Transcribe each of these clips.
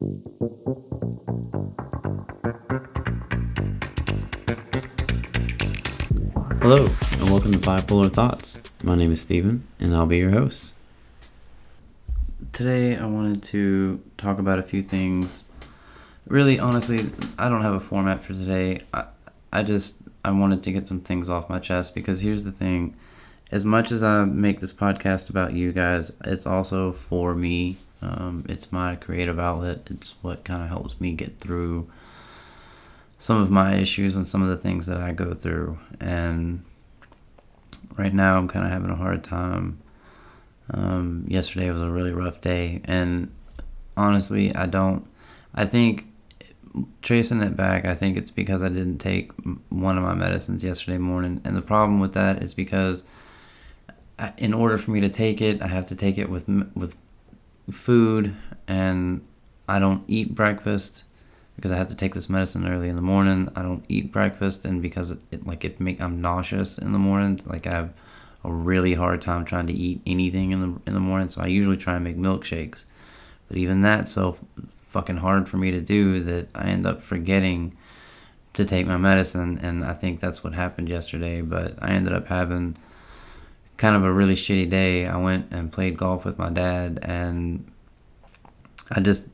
Hello, and welcome to Bipolar Thoughts. My name is Steven, and I'll be your host. Today, I wanted to talk about a few things. Really, honestly, I don't have a format for today. I wanted to get some things off my chest, because here's the thing. As much as I make this podcast about you guys, it's also for me. It's my creative outlet. It's what kind of helps me get through some of my issues and some of the things that I go through. And right now I'm kind of having a hard time. Yesterday was a really rough day, and honestly, I think, tracing it back, I think it's because I didn't take one of my medicines yesterday morning. And the problem with that is because in order for me to take it, I have to take it with food, and I don't eat breakfast because I have to take this medicine early in the morning. I don't eat breakfast, and because I'm nauseous in the morning. Like, I have a really hard time trying to eat anything in the morning. So I usually try and make milkshakes, but even that's so fucking hard for me to do that I end up forgetting to take my medicine. And I think that's what happened yesterday. But I ended up having kind of a really shitty day. I went and played golf with my dad, and I just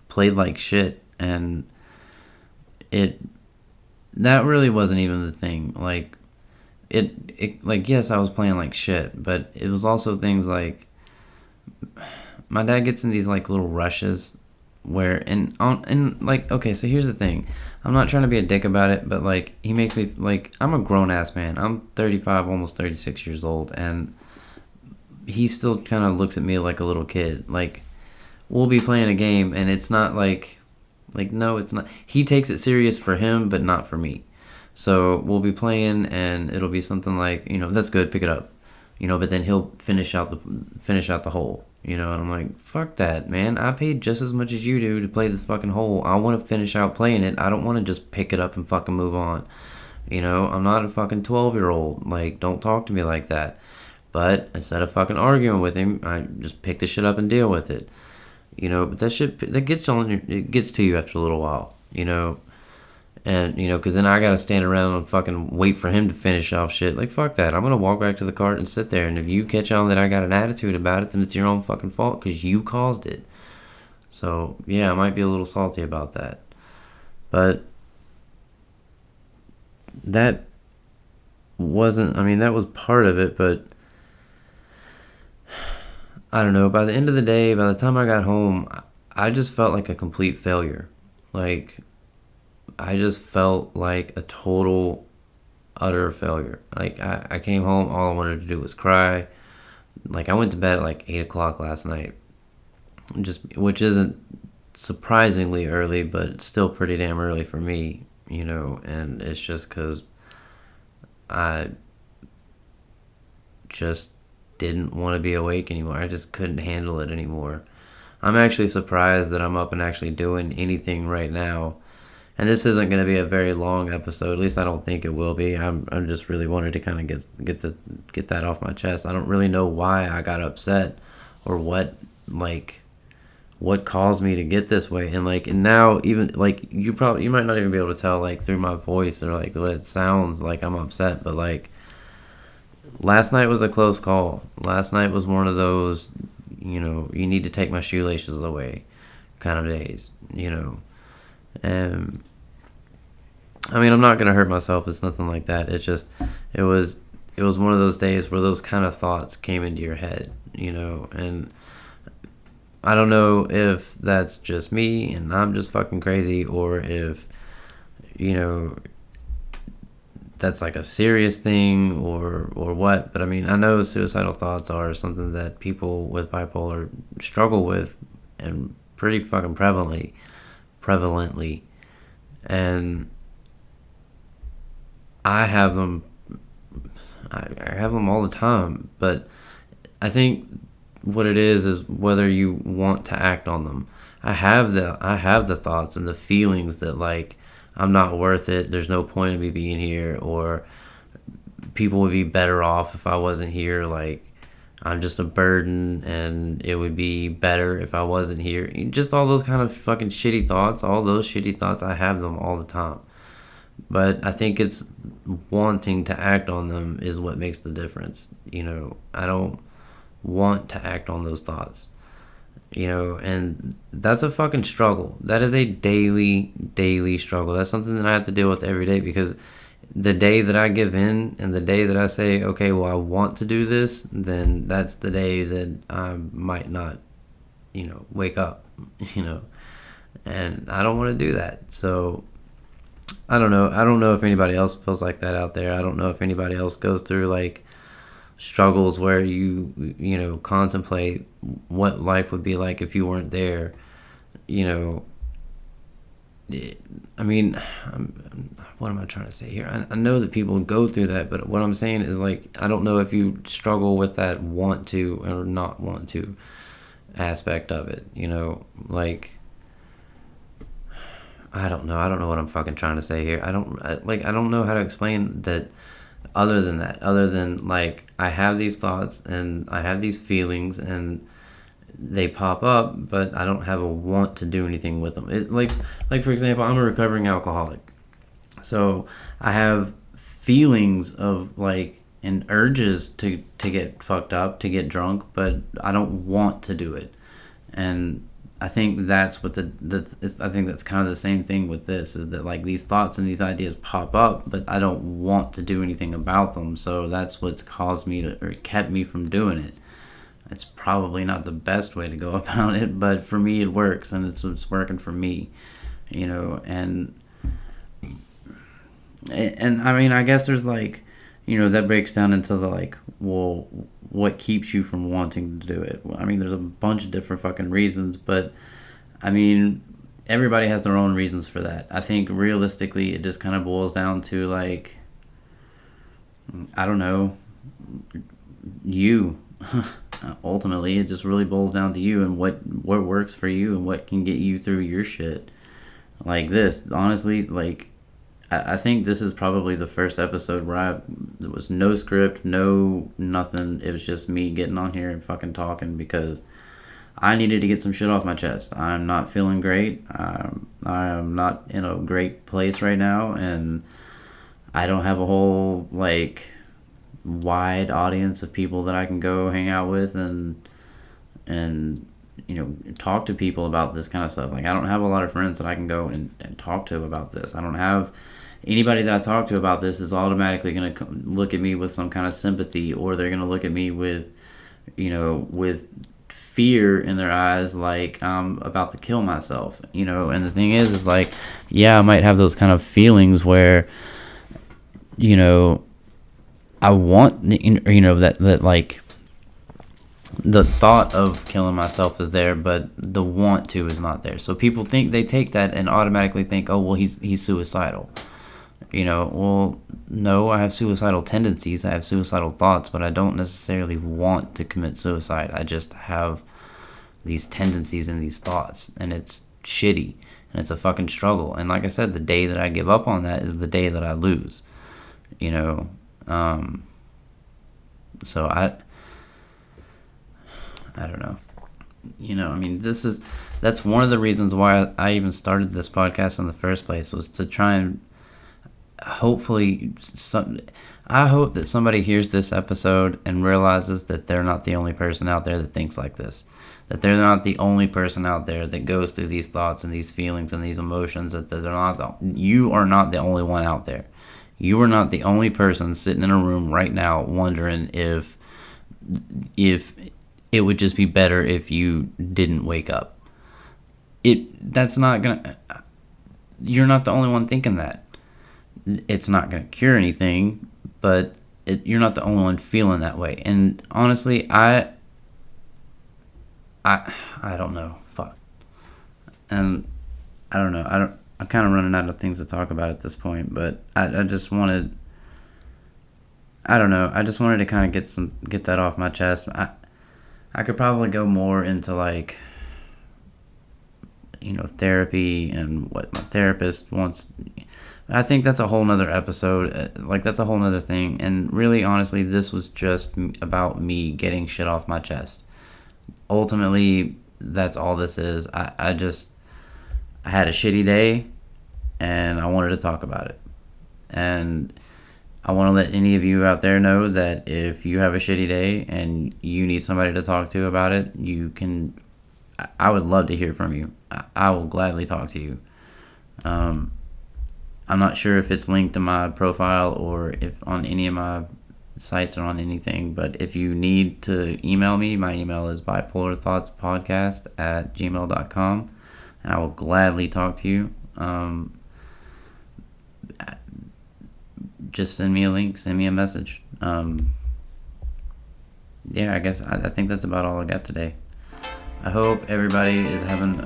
played like shit. And that really wasn't even the thing. Like, yes, I was playing like shit, but it was also things like my dad gets in these like little rushes where, okay, so here's the thing. I'm not trying to be a dick about it, but like, he makes me, like, I'm a grown ass man. I'm 35, almost 36 years old, and he still kind of looks at me like a little kid. Like, we'll be playing a game, and it's not no, it's not. He takes it serious for him, but not for me. So we'll be playing, and it'll be something like, that's good, pick it up, but then he'll finish out the hole, and I'm like, fuck that, man. I paid just as much as you do to play this fucking hole. I want to finish out playing it. I don't want to just pick it up and fucking move on. I'm not a fucking 12-year-old. Like, don't talk to me like that. But instead of fucking arguing with him, I just pick the shit up and deal with it. But that gets to you after a little while, and, because then I gotta stand around and fucking wait for him to finish off shit. Like, fuck that. I'm gonna walk back to the cart and sit there, and if you catch on that I got an attitude about it, then it's your own fucking fault, because you caused it. So, yeah, I might be a little salty about that. But that was part of it, but I don't know. By the end of the day, by the time I got home, I just felt like a complete failure. Like, I just felt like a total, utter failure. Like, I came home, all I wanted to do was cry. Like, I went to bed at like 8 o'clock last night, which isn't surprisingly early, but it's still pretty damn early for me, and it's just because I just didn't want to be awake anymore. I just couldn't handle it anymore. I'm actually surprised that I'm up and actually doing anything right now. And this isn't going to be a very long episode. At least I don't think it will be. I'm just really wanted to kind of get that off my chest. I don't really know why I got upset, or what caused me to get this way. And now, even like, you might not even be able to tell, like, through my voice, or like what it sounds like I'm upset, but like, last night was a close call. Last night was one of those, you need to take my shoelaces away kind of days, And I'm not going to hurt myself. It's nothing like that. It's just, it was one of those days where those kind of thoughts came into your head, and I don't know if that's just me and I'm just fucking crazy, or if, that's like a serious thing, or what. But I know suicidal thoughts are something that people with bipolar struggle with, and pretty fucking prevalently. And I have them all the time. But I think what it is whether you want to act on them. I have the thoughts and the feelings that, like, I'm not worth it, there's no point in me being here, or people would be better off if I wasn't here. Like, I'm just a burden and it would be better if I wasn't here. Just all those kind of fucking shitty thoughts, all those shitty thoughts, I have them all the time. But I think it's wanting to act on them is what makes the difference. I don't want to act on those thoughts. And that's a fucking struggle. That is a daily struggle. That's something that I have to deal with every day, because the day that I give in and the day that I say, okay, well, I want to do this, then that's the day that I might not, wake up, and I don't want to do that. So I don't know. I don't know if anybody else feels like that out there. I don't know if anybody else goes through like struggles where you contemplate what life would be like if you weren't there. You know, I mean, what am I trying to say here? I know that people go through that, but what I'm saying is, like, I don't know if you struggle with that want to or not want to aspect of it. Like, I don't know. I don't know what I'm fucking trying to say here. I don't know how to explain that. Other than like, I have these thoughts and I have these feelings and they pop up, but I don't have a want to do anything with them. Like for example, I'm a recovering alcoholic, so I have feelings of like and urges to get fucked up, to get drunk, but I don't want to do it. And I think that's what I think that's kind of the same thing with this, is that like these thoughts and these ideas pop up, but I don't want to do anything about them. So that's what's caused me to, or kept me from doing it. It's probably not the best way to go about it, but for me it works, and it's working for me, and I mean, I guess there's like, that breaks down into the like, well, what keeps you from wanting to do it? Well, I mean, there's a bunch of different fucking reasons, but I mean, everybody has their own reasons for that. I think realistically, it just kind of boils down to like, I don't know, you. Ultimately, it just really boils down to you and what works for you and what can get you through your shit. Like this, honestly, like, I think this is probably the first episode where there was no script, no nothing. It was just me getting on here and fucking talking because I needed to get some shit off my chest. I'm not feeling great. I'm not in a great place right now, and I don't have a whole like wide audience of people that I can go hang out with and talk to people about this kind of stuff. Like, I don't have a lot of friends that I can go and talk to about this. I don't have anybody that I talk to about this is automatically going to look at me with some kind of sympathy, or they're going to look at me with with fear in their eyes, like I'm about to kill myself. And the thing is like, yeah, I might have those kind of feelings where I want, that like the thought of killing myself is there, but the want to is not there. So people they take that and automatically think, oh, well, he's suicidal. Well, no, I have suicidal tendencies, I have suicidal thoughts, but I don't necessarily want to commit suicide. I just have these tendencies and these thoughts, and it's shitty, and it's a fucking struggle. And like I said, the day that I give up on that is the day that I lose. So I don't know. I mean, that's one of the reasons why I even started this podcast in the first place, was to try and hopefully I hope that somebody hears this episode and realizes that they're not the only person out there that thinks like this. That they're not the only person out there that goes through these thoughts and these feelings and these emotions. That you are not the only one out there. You are not the only person sitting in a room right now wondering if it would just be better if you didn't wake up. That's not gonna. You're not the only one thinking that. It's not gonna cure anything, but you're not the only one feeling that way. And honestly, I don't know. Fuck. And I don't know. I'm kind of running out of things to talk about at this point, but I just wanted. I don't know. I just wanted to kind of get that off my chest. I could probably go more into like, therapy and what my therapist wants. I think that's a whole nother episode. Like, that's a whole nother thing. And really, honestly, this was just about me getting shit off my chest. Ultimately, that's all this is. I had a shitty day, and I wanted to talk about it. And I want to let any of you out there know that if you have a shitty day and you need somebody to talk to about it, you can. I would love to hear from you. I will gladly talk to you. I'm not sure if it's linked to my profile or if on any of my sites or on anything, but if you need to email me, my email is bipolarthoughtspodcast@gmail.com, and I will gladly talk to you. Just send me a link, send me a message. Yeah, I guess I think that's about all I got today. I hope everybody is having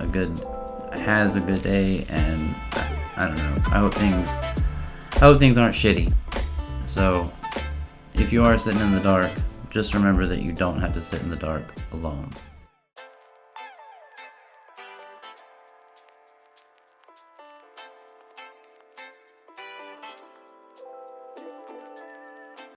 has a good day, and I don't know. I hope things aren't shitty. So, if you are sitting in the dark, just remember that you don't have to sit in the dark alone.